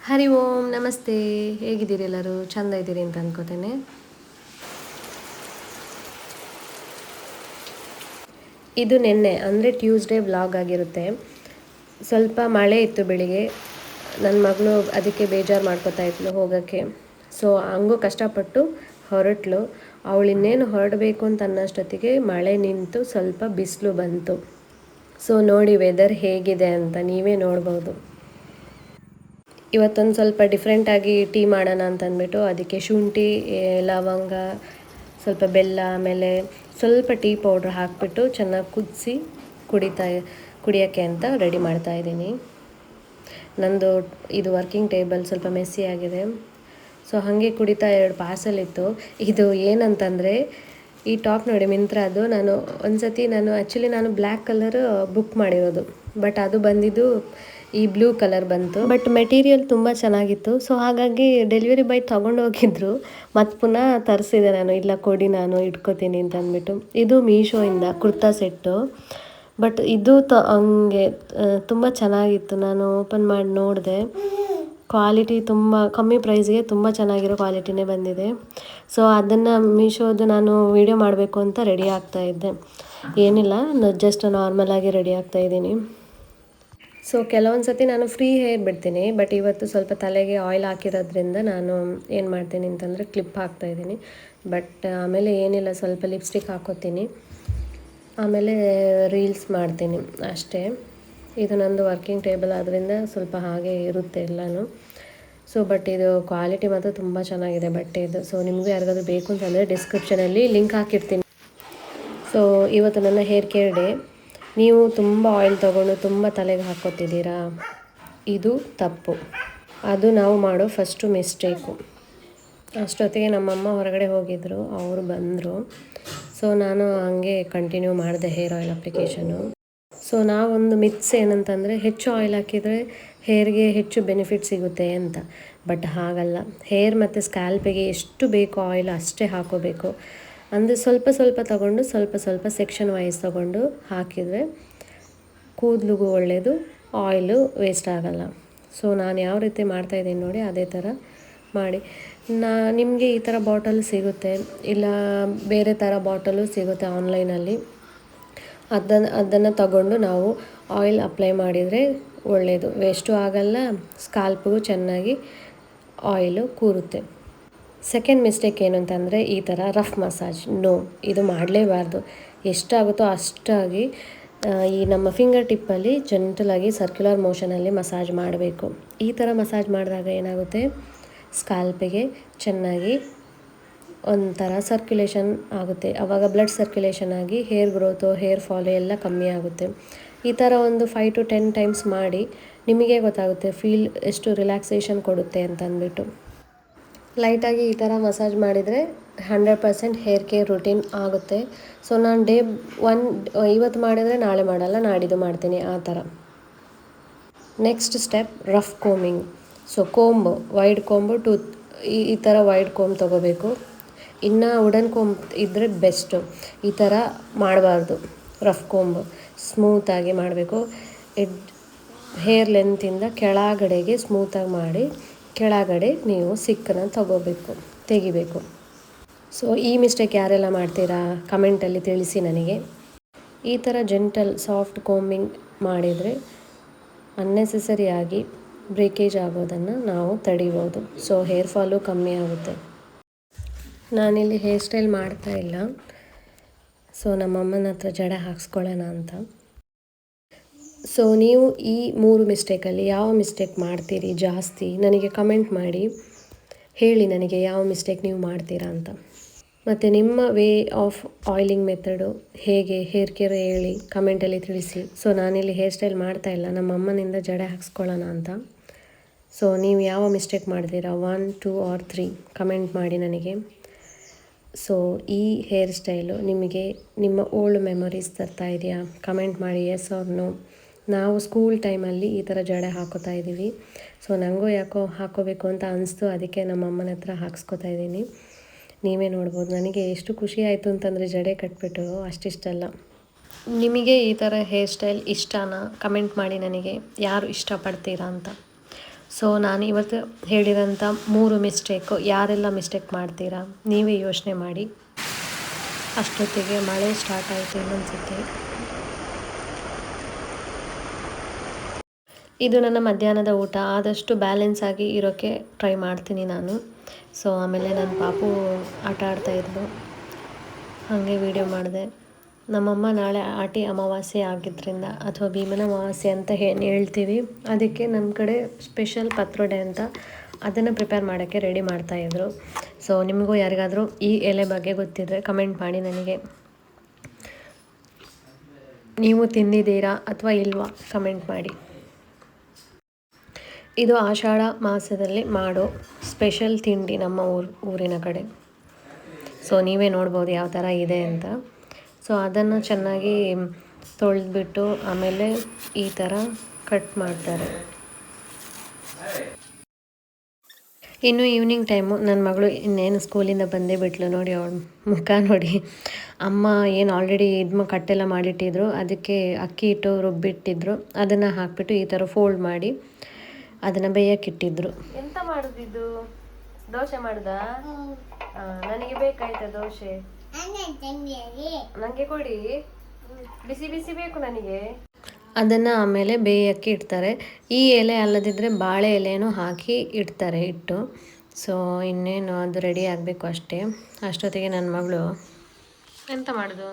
ಹರಿ ಓಂ ನಮಸ್ತೆ. ಹೇಗಿದ್ದೀರಿ ಎಲ್ಲರೂ? ಚೆಂದ ಇದ್ದೀರಿ ಅಂತ ಅನ್ಕೋತೇನೆ. ಇದು ನಿನ್ನೆ ಅಂದರೆ ಟ್ಯೂಸ್ಡೇ ವ್ಲಾಗ್ ಆಗಿರುತ್ತೆ. ಸ್ವಲ್ಪ ಮಳೆ ಇತ್ತು ಬೆಳಿಗ್ಗೆ. ನನ್ನ ಮಗಳು ಅದಕ್ಕೆ ಬೇಜಾರು ಮಾಡ್ಕೋತಾ ಇದ್ಲು ಹೋಗೋಕ್ಕೆ. ಸೊ ಹಂಗೂ ಕಷ್ಟಪಟ್ಟು ಹೊರಟ್ಲು. ಅವಳು ಇನ್ನೇನು ಹೊರಡಬೇಕು ಅಂತ ಅನ್ನೋಷ್ಟೊತ್ತಿಗೆ ಮಳೆ ನಿಂತು ಸ್ವಲ್ಪ ಬಿಸಿಲು ಬಂತು. ಸೊ ನೋಡಿ ವೆದರ್ ಹೇಗಿದೆ ಅಂತ ನೀವೇ ನೋಡ್ಬೋದು. ಇವತ್ತೊಂದು ಸ್ವಲ್ಪ ಡಿಫ್ರೆಂಟಾಗಿ ಟೀ ಮಾಡೋಣ ಅಂತ ಅಂದ್ಬಿಟ್ಟು ಅದಕ್ಕೆ ಶುಂಠಿ, ಲವಂಗ, ಸ್ವಲ್ಪ ಬೆಲ್ಲ, ಆಮೇಲೆ ಸ್ವಲ್ಪ ಟೀ ಪೌಡ್ರ್ ಹಾಕಿಬಿಟ್ಟು ಚೆನ್ನಾಗಿ ಕುದಿಸಿ ಕುಡಿಯೋಕ್ಕೆ ಅಂತ ರೆಡಿ ಮಾಡ್ತಾಯಿದ್ದೀನಿ. ನಂದು ಇದು ವರ್ಕಿಂಗ್ ಟೇಬಲ್ ಸ್ವಲ್ಪ ಮೆಸ್ಸಿ ಆಗಿದೆ. ಸೊ ಹಾಗೆ ಕುಡಿತಾ 2 ಪಾರ್ಸಲ್ ಇತ್ತು. ಇದು ಏನಂತಂದರೆ ಈ ಟಾಪ್ ನೋಡಿ ಮಿಂತ್ರಾದು. ನಾನು ಬ್ಲ್ಯಾಕ್ ಕಲರ್ ಬುಕ್ ಮಾಡಿರೋದು, ಬಟ್ ಅದು ಬಂದಿದ್ದು ಈ ಬ್ಲೂ ಕಲರ್ ಬಂತು. ಬಟ್ ಮೆಟೀರಿಯಲ್ ತುಂಬ ಚೆನ್ನಾಗಿತ್ತು. ಸೊ ಹಾಗಾಗಿ ಡೆಲಿವರಿ ಬಾಯ್ ತೊಗೊಂಡೋಗಿದ್ರು. ಮತ್ತು ಪುನಃ ತರಿಸಿದೆ ನಾನು, ಇಲ್ಲ ಕೊಡಿ ನಾನು ಇಟ್ಕೋತೀನಿ ಅಂತ ಅಂದ್ಬಿಟ್ಟು. ಇದು ಮೀಶೋಯಿಂದ ಕುರ್ತಾ ಸೆಟ್ಟು. ಬಟ್ ಇದು ಹಂಗೆ ತುಂಬ ಚೆನ್ನಾಗಿತ್ತು. ನಾನು ಓಪನ್ ಮಾಡಿ ನೋಡಿದೆ. ಕ್ವಾಲಿಟಿ ತುಂಬ ಕಮ್ಮಿ ಪ್ರೈಸ್ಗೆ ತುಂಬ ಚೆನ್ನಾಗಿರೋ ಕ್ವಾಲಿಟಿನೇ ಬಂದಿದೆ. ಸೊ ಅದನ್ನು ಮೀಶೋದು ನಾನು ವೀಡಿಯೋ ಮಾಡಬೇಕು ಅಂತ ರೆಡಿ ಆಗ್ತಾಯಿದ್ದೆ. ಏನಿಲ್ಲ, ಜಸ್ಟ್ ನಾರ್ಮಲಾಗಿ ರೆಡಿ ಆಗ್ತಾಯಿದ್ದೀನಿ. ಸೊ ಕೆಲವೊಂದು ಸತಿ ನಾನು ಫ್ರೀ ಹೇರ್ ಬಿಡ್ತೀನಿ, ಬಟ್ ಇವತ್ತು ಸ್ವಲ್ಪ ತಲೆಗೆ ಆಯಿಲ್ ಹಾಕಿರೋದ್ರಿಂದ ನಾನು ಏನು ಮಾಡ್ತೀನಿ ಅಂತಂದರೆ ಕ್ಲಿಪ್ ಹಾಕ್ತಾಯಿದ್ದೀನಿ. ಬಟ್ ಆಮೇಲೆ ಏನಿಲ್ಲ, ಸ್ವಲ್ಪ ಲಿಪ್ಸ್ಟಿಕ್ ಹಾಕ್ಕೋತೀನಿ, ಆಮೇಲೆ ರೀಲ್ಸ್ ಮಾಡ್ತೀನಿ ಅಷ್ಟೇ. ಇದು ನಂದು ವರ್ಕಿಂಗ್ ಟೇಬಲ್ ಆದ್ದರಿಂದ ಸ್ವಲ್ಪ ಹಾಗೆ ಇರುತ್ತೆ ಎಲ್ಲನೂ. ಸೊ ಬಟ್ ಇದು ಕ್ವಾಲಿಟಿ ಮಾತ್ರ ತುಂಬ ಚೆನ್ನಾಗಿದೆ ಬಟ್ಟೆದು. ಸೊ ನಿಮಗೂ ಯಾರಿಗಾದ್ರೂ ಬೇಕು ಅಂತಂದರೆ ಡಿಸ್ಕ್ರಿಪ್ಷನಲ್ಲಿ ಲಿಂಕ್ ಹಾಕಿರ್ತೀನಿ. ಸೊ ಇವತ್ತು ನನ್ನ ಹೇರ್ ಕೇರ್ ಡೇ. ನೀವು ತುಂಬ ಆಯಿಲ್ ತೊಗೊಂಡು ತುಂಬ ತಲೆಗೆ ಹಾಕ್ಕೋತಿದ್ದೀರಾ, ಇದು ತಪ್ಪು. ಅದು ನಾವು ಮಾಡೋ ಫಸ್ಟು ಮಿಸ್ಟೇಕು. ಅಷ್ಟೊತ್ತಿಗೆ ನಮ್ಮಮ್ಮ ಹೊರಗಡೆ ಹೋಗಿದ್ದರು, ಅವರು ಬಂದರು. ಸೊ ನಾನು ಹಂಗೆ ಕಂಟಿನ್ಯೂ ಮಾಡಿದೆ ಹೇರ್ ಆಯಿಲ್ ಅಪ್ಲಿಕೇಶನು. ಸೊ ನಾವೊಂದು ಮಿತ್ಸ್ ಏನಂತಂದರೆ ಹೆಚ್ಚು ಆಯಿಲ್ ಹಾಕಿದರೆ ಹೇರ್ಗೆ ಹೆಚ್ಚು ಬೆನಿಫಿಟ್ ಸಿಗುತ್ತೆ ಅಂತ. ಬಟ್ ಹಾಗಲ್ಲ. ಹೇರ್ ಮತ್ತು ಸ್ಕ್ಯಾಲ್ಪಿಗೆ ಎಷ್ಟು ಬೇಕೋ ಆಯಿಲ್ ಅಷ್ಟೇ ಹಾಕೋಬೇಕು. ಅಂದರೆ ಸ್ವಲ್ಪ ಸ್ವಲ್ಪ ತೊಗೊಂಡು ಸ್ವಲ್ಪ ಸೆಕ್ಷನ್ ವೈಸ್ ತೊಗೊಂಡು ಹಾಕಿದರೆ ಕೂದಲಿಗೂ ಒಳ್ಳೆಯದು, ಆಯಿಲು ವೇಸ್ಟ್ ಆಗೋಲ್ಲ. ಸೊ ನಾನು ಯಾವ ರೀತಿ ಮಾಡ್ತಾಯಿದ್ದೀನಿ ನೋಡಿ, ಅದೇ ಥರ ಮಾಡಿ. ನಿಮಗೆ ಈ ಥರ ಬಾಟಲ್ ಸಿಗುತ್ತೆ, ಇಲ್ಲ ಬೇರೆ ಥರ ಬಾಟಲು ಸಿಗುತ್ತೆ ಆನ್ಲೈನಲ್ಲಿ. ಅದನ್ನು ತಗೊಂಡು ನಾವು ಆಯಿಲ್ ಅಪ್ಲೈ ಮಾಡಿದರೆ ಒಳ್ಳೆಯದು, ವೇಸ್ಟು ಆಗೋಲ್ಲ, ಸ್ಕಾಲ್ಪಿಗೂ ಚೆನ್ನಾಗಿ ಆಯಿಲು ಕೂರುತ್ತೆ. ಸೆಕೆಂಡ್ ಮಿಸ್ಟೇಕ್ ಏನು ಅಂತಂದರೆ ಈ ಥರ ರಫ್ ಮಸಾಜ್. ಇದು ಮಾಡಲೇಬಾರ್ದು. ಎಷ್ಟಾಗುತ್ತೋ ಅಷ್ಟಾಗಿ ಈ ನಮ್ಮ ಫಿಂಗರ್ ಟಿಪ್ಪಲ್ಲಿ ಜೆಂಟಲಾಗಿ ಸರ್ಕ್ಯುಲರ್ ಮೋಷನಲ್ಲಿ ಮಸಾಜ್ ಮಾಡಬೇಕು. ಈ ಥರ ಮಸಾಜ್ ಮಾಡಿದಾಗ ಏನಾಗುತ್ತೆ, ಸ್ಕಾಲ್ಪಿಗೆ ಚೆನ್ನಾಗಿ ಒಂಥರ ಸರ್ಕ್ಯುಲೇಷನ್ ಆಗುತ್ತೆ. ಆವಾಗ ಬ್ಲಡ್ ಸರ್ಕ್ಯುಲೇಷನ್ ಆಗಿ ಹೇರ್ ಗ್ರೋತು, ಹೇರ್ ಫಾಲು ಎಲ್ಲ ಕಮ್ಮಿ ಆಗುತ್ತೆ. ಈ ಥರ ಒಂದು 5 to 10 ಟೈಮ್ಸ್ ಮಾಡಿ ನಿಮಗೆ ಗೊತ್ತಾಗುತ್ತೆ ಫೀಲ್ ಎಷ್ಟು ರಿಲ್ಯಾಕ್ಸೇಷನ್ ಕೊಡುತ್ತೆ ಅಂತ ಅಂದ್ಬಿಟ್ಟು. ಲೈಟಾಗಿ ಈ ಥರ ಮಸಾಜ್ ಮಾಡಿದರೆ 100% ಹೇರ್ ಕೇರ್ ರುಟೀನ್ ಆಗುತ್ತೆ. ಸೊ ನಾನು ಡೇ 1 ಇವತ್ತು ಮಾಡಿದರೆ ನಾಳೆ ಮಾಡಲ್ಲ, ನಾಡಿದ್ದು ಮಾಡ್ತೀನಿ ಆ ಥರ. Next step rough combing. So wide comb ಈ ಥರ ವೈಡ್ ಕೋಂಬ್ ತೊಗೋಬೇಕು. ಇನ್ನು ವುಡನ್ ಕೋಂಬ್ ಇದ್ದರೆ ಬೆಸ್ಟು. ಈ ಥರ ಮಾಡಬಾರ್ದು. ರಫ್ ಕೋಂಬು ಸ್ಮೂತಾಗಿ ಮಾಡಬೇಕು. ಹೇರ್ ಲೆಂತಿಂದ ಕೆಳಗಡೆಗೆ ಸ್ಮೂತಾಗಿ ಮಾಡಿ ಕೆಳಗಡೆ ನೀವು ಸಿಕ್ಕನ್ನು ತೆಗಿಬೇಕು. ಸೊ ಈ ಮಿಸ್ಟೇಕ್ ಯಾರೆಲ್ಲ ಮಾಡ್ತೀರಾ ಕಮೆಂಟಲ್ಲಿ ತಿಳಿಸಿ ನನಗೆ. ಈ ಥರ ಜೆಂಟಲ್ ಸಾಫ್ಟ್ ಕೋಂಬಿಂಗ್ ಮಾಡಿದರೆ ಅನ್ನೆಸೆಸರಿಯಾಗಿ ಬ್ರೇಕೇಜ್ ಆಗೋದನ್ನು ನಾವು ತಡಿಬೋದು. ಸೊ ಹೇರ್ ಫಾಲು ಕಮ್ಮಿ ಆಗುತ್ತೆ. ನಾನಿಲ್ಲಿ ಹೇರ್ ಸ್ಟೈಲ್ ಮಾಡ್ತಾಯಿಲ್ಲ. ಸೊ ನಮ್ಮಮ್ಮನ ಹತ್ರ ಜಡ ಹಾಕ್ಸ್ಕೊಳ್ಳೋಣ ಅಂತ. ಸೊ ನೀವು ಈ 3 ಮಿಸ್ಟೇಕಲ್ಲಿ ಯಾವ ಮಿಸ್ಟೇಕ್ ಮಾಡ್ತೀರಿ ಜಾಸ್ತಿ ನನಗೆ ಕಮೆಂಟ್ ಮಾಡಿ ಹೇಳಿ, ನನಗೆ ಯಾವ ಮಿಸ್ಟೇಕ್ ನೀವು ಮಾಡ್ತೀರಾ ಅಂತ. ಮತ್ತು ನಿಮ್ಮ ವೇ ಆಫ್ ಆಯಿಲಿಂಗ್ ಮೆಥಡು ಹೇಗೆ ಹೇರ್ ಕೇರ್ ಹೇಳಿ ಕಮೆಂಟಲ್ಲಿ ತಿಳಿಸಿ. ಸೊ ನಾನಿಲ್ಲಿ ಹೇರ್ ಸ್ಟೈಲ್ ಮಾಡ್ತಾಯಿಲ್ಲ, ನಮ್ಮ ಅಮ್ಮನಿಂದ ಜಡ ಹಾಕ್ಸ್ಕೊಳ್ಳೋಣ ಅಂತ. ಸೊ ನೀವು ಯಾವ ಮಿಸ್ಟೇಕ್ ಮಾಡ್ತೀರಾ 1, 2 or 3 ಕಮೆಂಟ್ ಮಾಡಿ ನನಗೆ. ಸೊ ಈ ಹೇರ್ ಸ್ಟೈಲು ನಿಮಗೆ ನಿಮ್ಮ ಓಲ್ಡ್ ಮೆಮೊರೀಸ್ ತರ್ತಾ ಇದೆಯಾ? ಕಮೆಂಟ್ ಮಾಡಿ, ಎಸ್ ಆರ್ ನೋ. ನಾವು ಸ್ಕೂಲ್ ಟೈಮಲ್ಲಿ ಈ ಥರ ಜಡೆ ಹಾಕೋತಾ ಇದ್ದೀವಿ. ಸೊ ನನಗೂ ಯಾಕೋ ಹಾಕೋಬೇಕು ಅಂತ ಅನಿಸ್ತು, ಅದಕ್ಕೆ ನಮ್ಮ ಅಮ್ಮನ ಹತ್ರ ಹಾಕ್ಸ್ಕೊತಾ ಇದ್ದೀನಿ. ನೀವೇ ನೋಡ್ಬೋದು. ನನಗೆ ಎಷ್ಟು ಖುಷಿ ಆಯಿತು ಅಂತಂದರೆ ಜಡೆ ಕಟ್ಬಿಟ್ಟು ಅಷ್ಟಿಷ್ಟಲ್ಲ. ನಿಮಗೆ ಈ ಥರ ಹೇರ್ ಸ್ಟೈಲ್ ಇಷ್ಟನಾ? ಕಮೆಂಟ್ ಮಾಡಿ ನನಗೆ, ಯಾರು ಇಷ್ಟಪಡ್ತೀರಾ ಅಂತ. ಸೊ ನಾನು ಇವತ್ತು ಹೇಳಿರೋಂಥ 3 ಮಿಸ್ಟೇಕು ಯಾರೆಲ್ಲ ಮಿಸ್ಟೇಕ್ ಮಾಡ್ತೀರಾ ನೀವೇ ಯೋಚನೆ ಮಾಡಿ. ಅಷ್ಟೊತ್ತಿಗೆ ಮಳೆ ಸ್ಟಾರ್ಟ್ ಆಯಿತು ಇನ್ನೊಂದ್ಸತಿ. ಇದು ನನ್ನ ಮಧ್ಯಾಹ್ನದ ಊಟ. ಆದಷ್ಟು ಬ್ಯಾಲೆನ್ಸ್ ಆಗಿ ಇರೋಕ್ಕೆ ಟ್ರೈ ಮಾಡ್ತೀನಿ ನಾನು. ಸೊ ಆಮೇಲೆ ನನ್ನ ಪಾಪು ಆಟ ಆಡ್ತಾಯಿದ್ಲು, ಹಾಗೆ ವಿಡಿಯೋ ಮಾಡಿದೆ. ನಮ್ಮಮ್ಮ ನಾಳೆ ಆಟಿ ಅಮಾವಾಸ್ಯೆ ಆಗಿದ್ದರಿಂದ ಅಥವಾ ಭೀಮನ ಅಮಾವಾಸ್ಯೆ ಅಂತ ಹೇಳ್ತೀವಿ, ಅದಕ್ಕೆ ನಮ್ಮ ಕಡೆ ಸ್ಪೆಷಲ್ ಪತ್ರೊಡೆ ಅಂತ ಅದನ್ನು ಪ್ರಿಪೇರ್ ಮಾಡೋಕ್ಕೆ ರೆಡಿ ಮಾಡ್ತಾಯಿದ್ರು. ಸೊ ನಿಮಗೂ ಯಾರಿಗಾದರೂ ಈ ಎಲೆ ಬಗ್ಗೆ ಗೊತ್ತಿದ್ದರೆ ಕಮೆಂಟ್ ಮಾಡಿ ನನಗೆ. ನೀವು ತಿಂದಿದ್ದೀರಾ ಅಥವಾ ಇಲ್ವಾ ಕಮೆಂಟ್ ಮಾಡಿ. ಇದು ಆಷಾಢ ಮಾಸದಲ್ಲಿ ಮಾಡೋ ಸ್ಪೆಷಲ್ ತಿಂಡಿ ನಮ್ಮ ಊರಿನ ಕಡೆ. ಸೊ ನೀವೇ ನೋಡ್ಬೋದು ಯಾವ ಥರ ಇದೆ ಅಂತ. ಸೊ ಅದನ್ನು ಚೆನ್ನಾಗಿ ತೊಳೆದ್ಬಿಟ್ಟು ಆಮೇಲೆ ಈ ಥರ ಕಟ್ ಮಾಡ್ತಾರೆ. ಇನ್ನು ಈವ್ನಿಂಗ್ ಟೈಮು ನನ್ನ ಮಗಳು ಇನ್ನೇನು ಸ್ಕೂಲಿಂದ ಬಂದೇ ಬಿಟ್ಲು. ನೋಡಿ ಅವಳ ಮುಖ ನೋಡಿ. ಅಮ್ಮ ಏನು ಆಲ್ರೆಡಿ ಕಟ್ಟೆಲ್ಲ ಮಾಡಿಟ್ಟಿದ್ರು, ಅದಕ್ಕೆ ಅಕ್ಕಿ ಹಿಟ್ಟು ರುಬ್ಬಿಟ್ಟಿದ್ರು, ಅದನ್ನು ಹಾಕಿಬಿಟ್ಟು ಈ ಥರ ಫೋಲ್ಡ್ ಮಾಡಿ ಅದನ್ನು ಬೇಯಕ್ಕಿಟ್ಟಿದ್ರು. ಎಂತ ಮಾಡೋದಿದ್ದು? ದೋಸೆ ಮಾಡ್ದ? ನನಗೆ ಬೇಕಾಯ್ತಾ ದೋಸೆ? ನನಗೆ ಕೊಡಿ, ಬಿಸಿ ಬಿಸಿ ಬೇಕು ನನಗೆ. ಅದನ್ನು ಆಮೇಲೆ ಬೇಯಕ್ಕೆ ಇಡ್ತಾರೆ. ಈ ಎಲೆ ಅಲ್ಲದಿದ್ದರೆ ಬಾಳೆ ಎಲೆನೂ ಹಾಕಿ ಇಡ್ತಾರೆ ಹಿಟ್ಟು. ಸೊ ಇನ್ನೇನು ಅದು ರೆಡಿ ಆಗಬೇಕು ಅಷ್ಟೇ. ಅಷ್ಟೊತ್ತಿಗೆ ನನ್ನ ಮಗಳು ಎಂತ ಮಾಡೋದು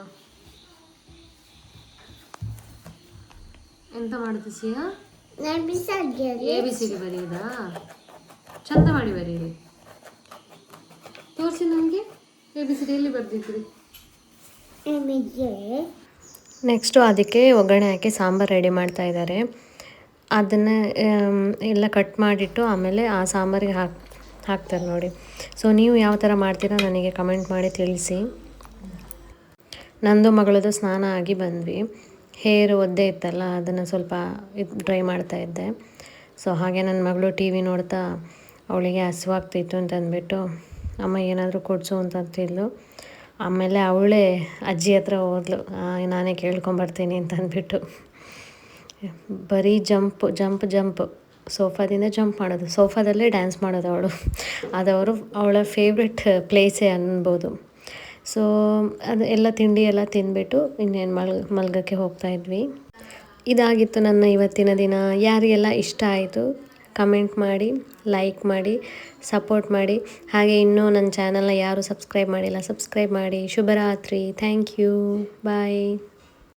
ಸಿಯಾ? ABCD ಬರೆಯುವುದಾ? ಚಂದ ಮಾಡಿ ಬರೀರಿ. ತೋರಿಸಿ ನನಗೆ ABCD ಎಲ್ಲಿ ಬರ್ದಿದ್ರಿ? ನೆಕ್ಸ್ಟು ಅದಕ್ಕೆ ಒಗ್ಗರಣೆ ಹಾಕಿ ಸಾಂಬಾರು ರೆಡಿ ಮಾಡ್ತಾ ಇದ್ದಾರೆ. ಅದನ್ನು ಎಲ್ಲ ಕಟ್ ಮಾಡಿಟ್ಟು ಆಮೇಲೆ ಆ ಸಾಂಬಾರಿಗೆ ಹಾಕ್ತಾರೆ ನೋಡಿ. ಸೊ ನೀವು ಯಾವ ಥರ ಮಾಡ್ತೀರಾ ನನಗೆ ಕಮೆಂಟ್ ಮಾಡಿ ತಿಳಿಸಿ. ನಂದು ಮಗಳದು ಸ್ನಾನ ಆಗಿ ಬಂದ್ವಿ. ಹೇರ್ ಒದ್ದೆ ಇತ್ತಲ್ಲ, ಅದನ್ನು ಸ್ವಲ್ಪ ಡ್ರೈ ಮಾಡ್ತಾಯಿದ್ದೆ. ಸೊ ಹಾಗೆ ನನ್ನ ಮಗಳು TV ನೋಡ್ತಾ ಅವಳಿಗೆ ಹಸುವಾಗ್ತಿತ್ತು ಅಂತ ಅಂದ್ಬಿಟ್ಟು ಅಮ್ಮ ಏನಾದರೂ ಕೊಡಿಸು ಅಂತಂತಿದ್ಲು. ಆಮೇಲೆ ಅವಳೇ ಅಜ್ಜಿ ಹತ್ರ ಹೋದ್ಲು, ನಾನೇ ಕೇಳ್ಕೊಂಬರ್ತೀನಿ ಅಂತ ಅಂದ್ಬಿಟ್ಟು. ಬರೀ ಜಂಪ್ ಸೋಫಾದಿಂದ ಜಂಪ್ ಮಾಡೋದು, ಸೋಫಾದಲ್ಲೇ ಡ್ಯಾನ್ಸ್ ಮಾಡೋದು ಅವಳು. ಅವಳ ಫೇವ್ರೆಟ್ ಪ್ಲೇಸೇ ಅನ್ಬೋದು. ಸೊ ಅದು ಎಲ್ಲ ತಿಂಡಿ ಎಲ್ಲ ತಿಂದ್ಬಿಟ್ಟು ಇನ್ನೇನು ಮಲ್ಗಕ್ಕೆ ಹೋಗ್ತಾಯಿದ್ವಿ. ಇದಾಗಿತ್ತು ನನ್ನ ಇವತ್ತಿನ ದಿನ. ಯಾರಿಗೆಲ್ಲ ಇಷ್ಟ ಆಯಿತು ಕಮೆಂಟ್ ಮಾಡಿ, ಲೈಕ್ ಮಾಡಿ, ಸಪೋರ್ಟ್ ಮಾಡಿ. ಹಾಗೆ ಇನ್ನೂ ನನ್ನ ಚಾನಲ್ನ ಯಾರು ಸಬ್ಸ್ಕ್ರೈಬ್ ಮಾಡಿಲ್ಲ ಸಬ್ಸ್ಕ್ರೈಬ್ ಮಾಡಿ. ಶುಭರಾತ್ರಿ. Thank you. ಬಾಯ್.